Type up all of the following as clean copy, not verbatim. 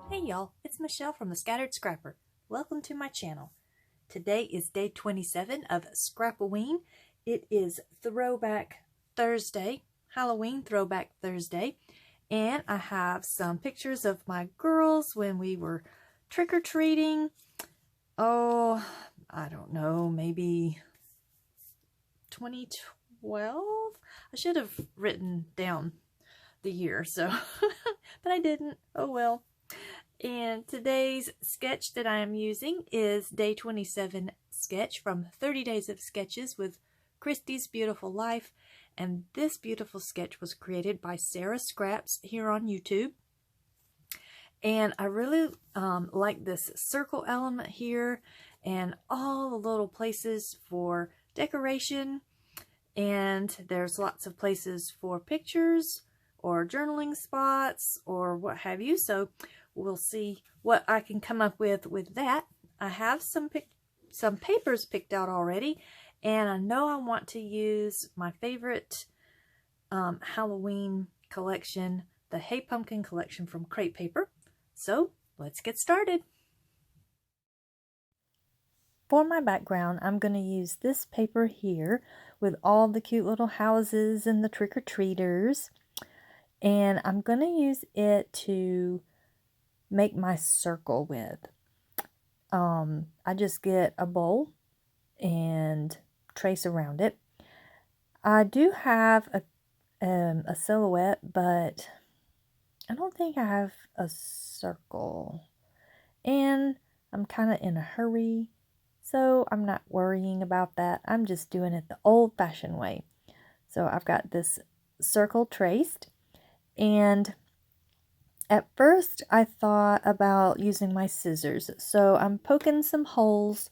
Hey y'all, it's Michelle from the Scattered Scrapper. Welcome to my channel. Today is day 27 of Scrap-O-Ween. It is Throwback Thursday, Halloween Throwback Thursday, and I have some pictures of my girls when we were trick-or-treating. Oh, I don't know, maybe 2012? I should have written down the year, so, but I didn't. Oh well. And today's sketch that I am using is day 27 sketch from 30 Days of Sketches with Christy's Beautiful Life. And this beautiful sketch was created by Sara Scraps here on YouTube. And I really like this circle element here and all the little places for decoration. And there's lots of places for pictures or journaling spots or what have you. So we'll see what I can come up with that. I have some papers picked out already, and I know I want to use my favorite Halloween collection, the Hey Pumpkin collection from Crepe Paper. So let's get started. For my background, I'm going to use this paper here with all the cute little houses and the trick-or-treaters, and I'm going to use it to make my circle with. I just get a bowl and trace around it. I do have a silhouette, but I don't think I have a circle, and I'm kind of in a hurry, so I'm not worrying about that. I'm just doing it the old-fashioned way. So I've got this circle traced, and at first, I thought about using my scissors, so I'm poking some holes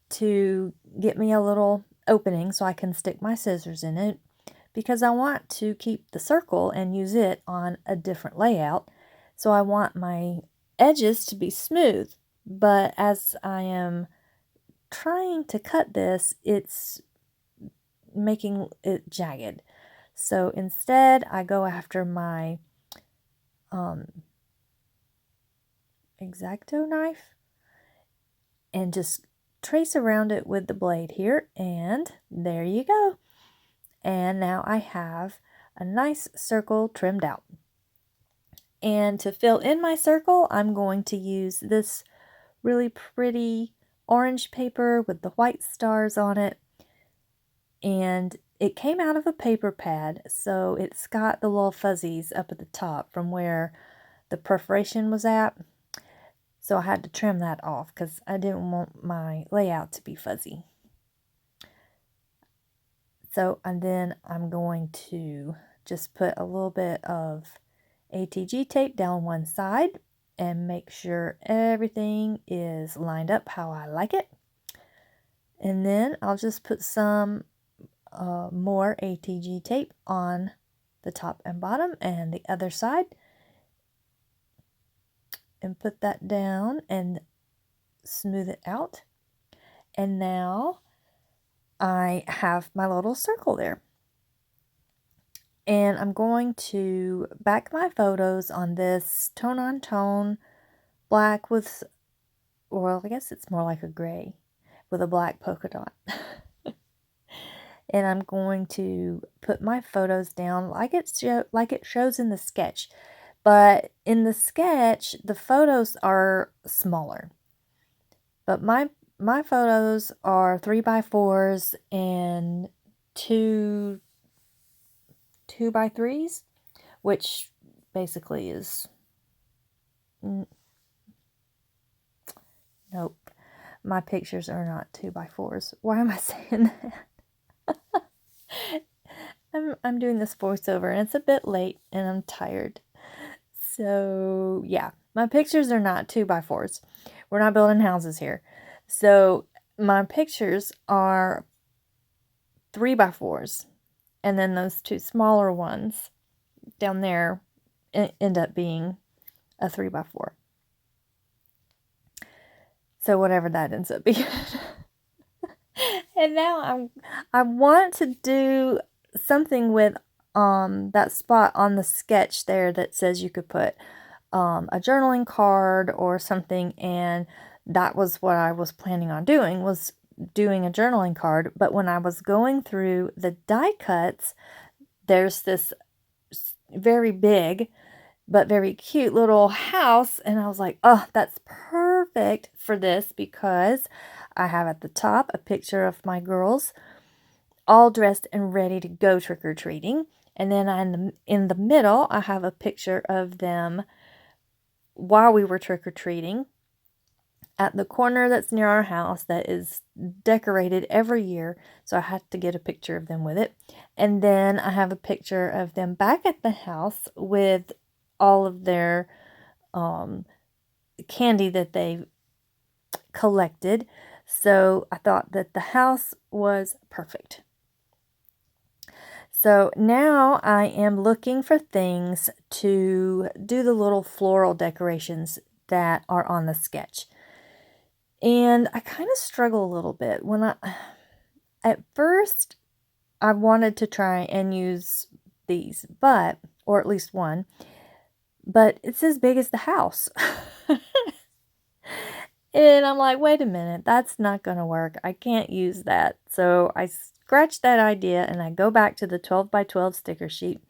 to get me a little opening so I can stick my scissors in it, because I want to keep the circle and use it on a different layout. So I want my edges to be smooth, but as I am trying to cut this, it's making it jagged. So instead, I go after my X-Acto knife and just trace around it with the blade here, and there you go. And now I have a nice circle trimmed out. And to fill in my circle, I'm going to use this really pretty orange paper with the white stars on it, and it came out of a paper pad, so it's got the little fuzzies up at the top from where the perforation was at. So I had to trim that off because I didn't want my layout to be fuzzy. So, and then I'm going to just put a little bit of ATG tape down one side and make sure everything is lined up how I like it. And then I'll just put some more ATG tape on the top and bottom and the other side, and put that down and smooth it out. And now I have my little circle there. And I'm going to back my photos on this tone-on-tone black with, well, I guess it's more like a gray with a black polka dot. And I'm going to put my photos down like it shows in the sketch. But in the sketch, the photos are smaller. But my photos are 3x4s and 2x3s, which basically is, nope, my pictures are not 2x4s. Why am I saying that? I'm doing this voiceover and it's a bit late and I'm tired. So yeah, my pictures are not 2x4s. We're not building houses here. So my pictures are 3x4s. And then those two smaller ones down there end up being a 3x4. So whatever that ends up being. And now I want to do something with that spot on the sketch there that says you could put a journaling card or something, and that was what I was planning on doing, was doing a journaling card. But when I was going through the die cuts, there's this very big but very cute little house, and I was like, oh, that's perfect for this, because I have at the top a picture of my girls all dressed and ready to go trick-or-treating, and then in the middle I have a picture of them while we were trick-or-treating at the corner that's near our house that is decorated every year, so I had to get a picture of them with it. And then I have a picture of them back at the house with all of their candy that they collected. So I thought that the house was perfect. So now I am looking for things to do the little floral decorations that are on the sketch. And I kind of struggle a little bit at first I wanted to try and use these, or at least one, but it's as big as the house. And I'm like, wait a minute, that's not going to work. I can't use that. So I scratched that idea and I go back to the 12 by 12 sticker sheet,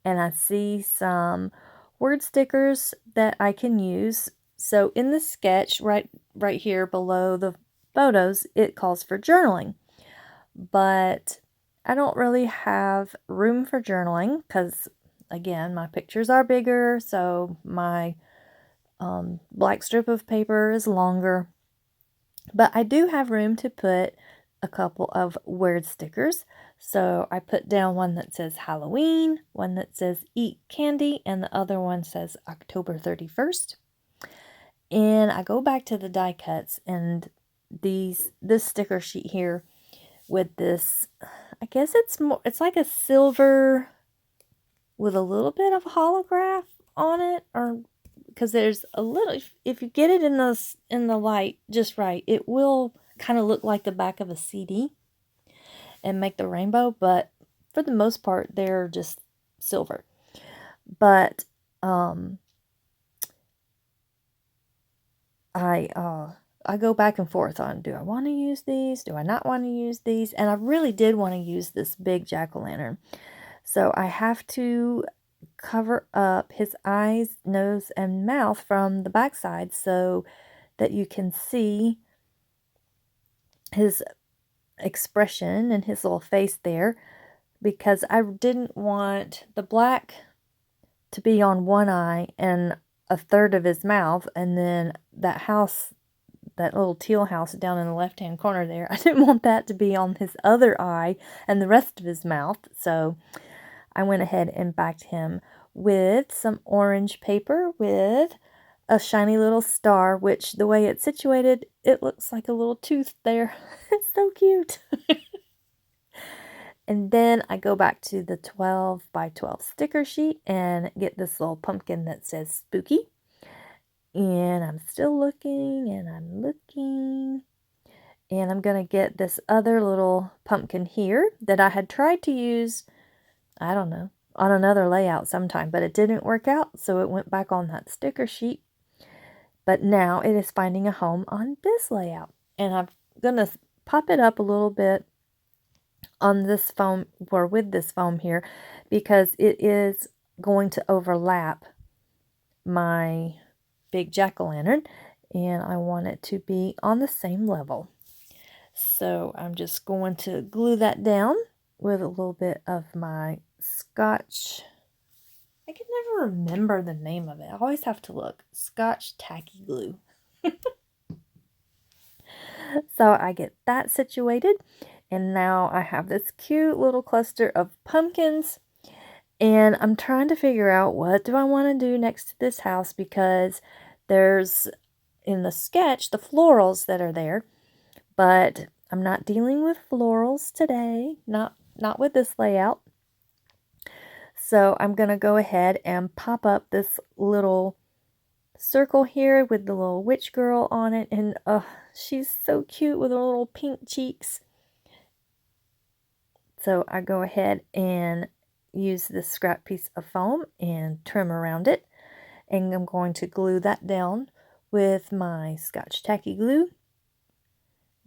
and I see some word stickers that I can use. So in the sketch, right here below the photos, it calls for journaling. But I don't really have room for journaling because, again, my pictures are bigger, so my black strip of paper is longer. But I do have room to put a couple of word stickers. So I put down one that says Halloween, one that says Eat Candy, and the other one says October 31st. And I go back to the die cuts, and this sticker sheet here with this, I guess it's like a silver with a little bit of holograph on it, or because there's a little, if you get it in the light just right, it will kind of look like the back of a CD and make the rainbow, but for the most part they're just silver. But I go back and forth on, do I want to use these? Do I not want to use these? And I really did want to use this big jack-o'-lantern. So I have to cover up his eyes, nose, and mouth from the backside so that you can see his expression and his little face there, because I didn't want the black to be on one eye and a third of his mouth, and then that little teal house down in the left-hand corner there, I didn't want that to be on his other eye and the rest of his mouth. So I went ahead and backed him with some orange paper with a shiny little star, which the way it's situated, it looks like a little tooth there. It's so cute. And then I go back to the 12 by 12 sticker sheet and get this little pumpkin that says spooky. And I'm still looking and I'm looking. And I'm going to get this other little pumpkin here that I had tried to use, I don't know, on another layout sometime, but it didn't work out, so it went back on that sticker sheet. But now it is finding a home on this layout. And I'm going to pop it up a little bit on this foam, or with this foam here, because it is going to overlap my big jack-o'-lantern, and I want it to be on the same level. So I'm just going to glue that down with a little bit of my Scotch. I can never remember the name of it. I always have to look. Scotch tacky glue. So I get that situated, and now I have this cute little cluster of pumpkins, and I'm trying to figure out what do I want to do next to this house, because there's in the sketch the florals that are there, but I'm not dealing with florals today, not with this layout. So I'm going to go ahead and pop up this little circle here with the little witch girl on it, and she's so cute with her little pink cheeks. So I go ahead and use this scrap piece of foam and trim around it. And I'm going to glue that down with my Scotch tacky glue.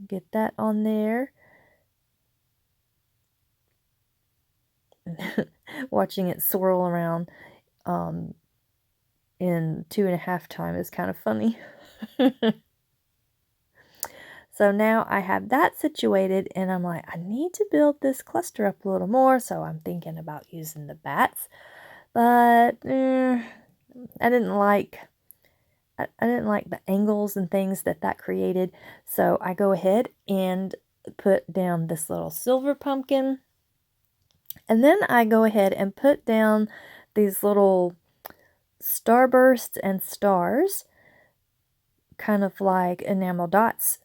Get that on there. Watching it swirl around in 2.5 time is kind of funny. So now I have that situated, and I'm like, I need to build this cluster up a little more, so I'm thinking about using the bats. But I didn't like the angles and things that created, so I go ahead and put down this little silver pumpkin, and then I go ahead and put down these little starbursts and stars, kind of like enamel dots.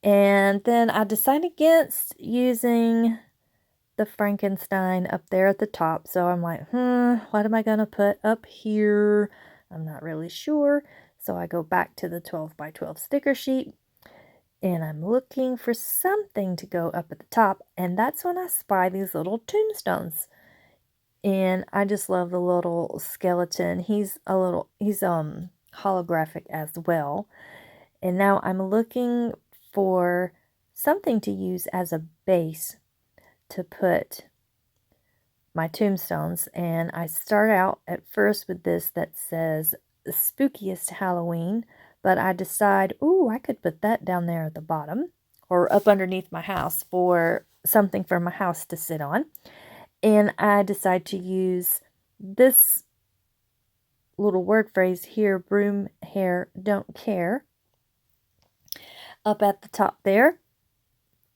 And then I decided against using the Frankenstein up there at the top. So I'm like, what am I going to put up here? I'm not really sure. So I go back to the 12 by 12 sticker sheet, and I'm looking for something to go up at the top. And that's when I spy these little tombstones. And I just love the little skeleton. He's holographic as well. And now I'm looking for something to use as a base to put my tombstones. And I start out at first with this that says the spookiest Halloween, but I decide, ooh, I could put that down there at the bottom or up underneath my house for something for my house to sit on. And I decide to use this little word phrase here, broom hair don't care, up at the top there.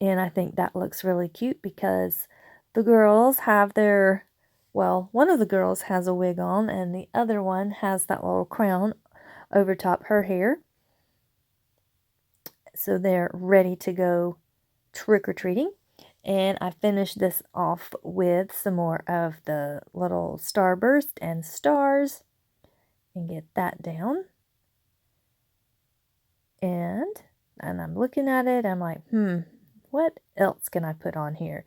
And I think that looks really cute because the girls have their, well, one of the girls has a wig on and the other one has that little crown over top her hair. So they're ready to go trick-or-treating. And I finished this off with some more of the little starburst and stars and get that down. And I'm looking at it, I'm like, what else can I put on here?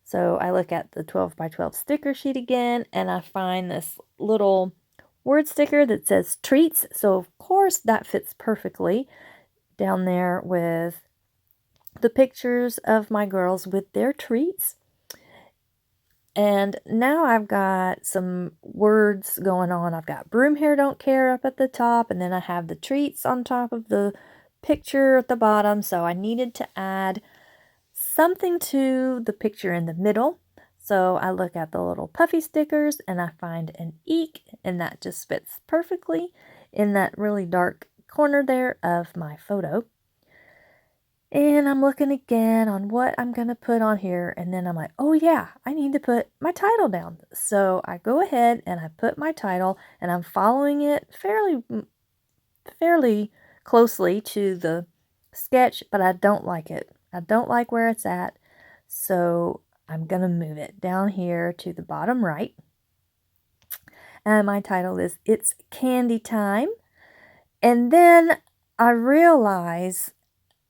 So I look at the 12 by 12 sticker sheet again, and I find this little word sticker that says treats. So of course that fits perfectly down there with the pictures of my girls with their treats. And now I've got some words going on. I've got broom hair don't care up at the top, and then I have the treats on top of the picture at the bottom. So I needed to add something to the picture in the middle. So I look at the little puffy stickers and I find an eek, and that just fits perfectly in that really dark corner there of my photo. And I'm looking again on what I'm going to put on here. And then I'm like, oh yeah, I need to put my title down. So I go ahead and I put my title, and I'm following it fairly closely to the sketch, but I don't like it. I don't like where it's at. So I'm going to move it down here to the bottom right. And my title is It's Candy Time. And then I realize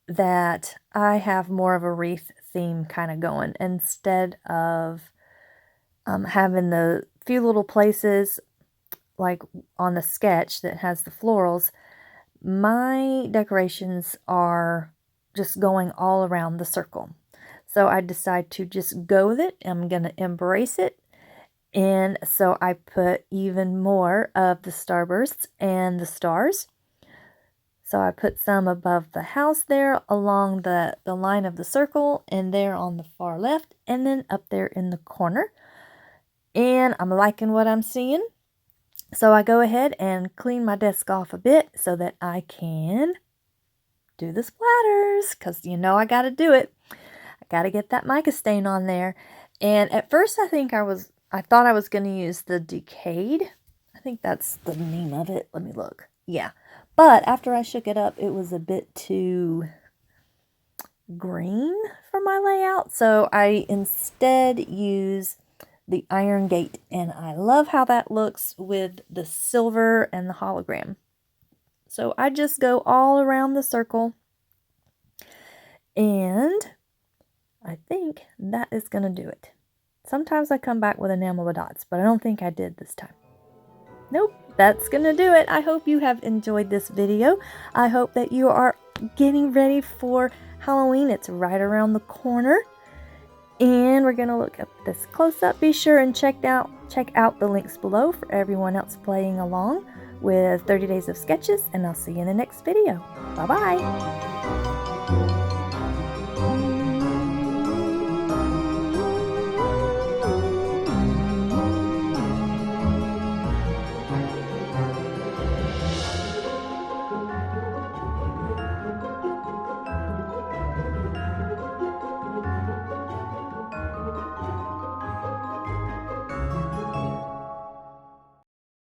that I have more of a wreath theme kind of going instead of having the few little places like on the sketch that has the florals. My decorations are just going all around the circle. So I decide to just go with it. I'm going to embrace it. And so I put even more of the starbursts and the stars. So I put some above the house there along the line of the circle, and there on the far left, and then up there in the corner. And I'm liking what I'm seeing. So I go ahead and clean my desk off a bit so that I can do the splatters, because you know I got to do it. I got to get that mica stain on there. And at first I thought I was going to use the Decayed. I think that's the name of it. Let me look. Yeah. But after I shook it up, it was a bit too green for my layout. So I instead use the Iron Gate, and I love how that looks with the silver and the hologram. So I just go all around the circle, and I think that is going to do it. Sometimes I come back with enamel dots, but I don't think I did this time. Nope, that's gonna do it. I hope you have enjoyed this video. I hope that you are getting ready for Halloween. It's right around the corner. And we're gonna look at this close up. Be sure and check out the links below for everyone else playing along with 30 Days of Sketches, and I'll see you in the next video. Bye-bye.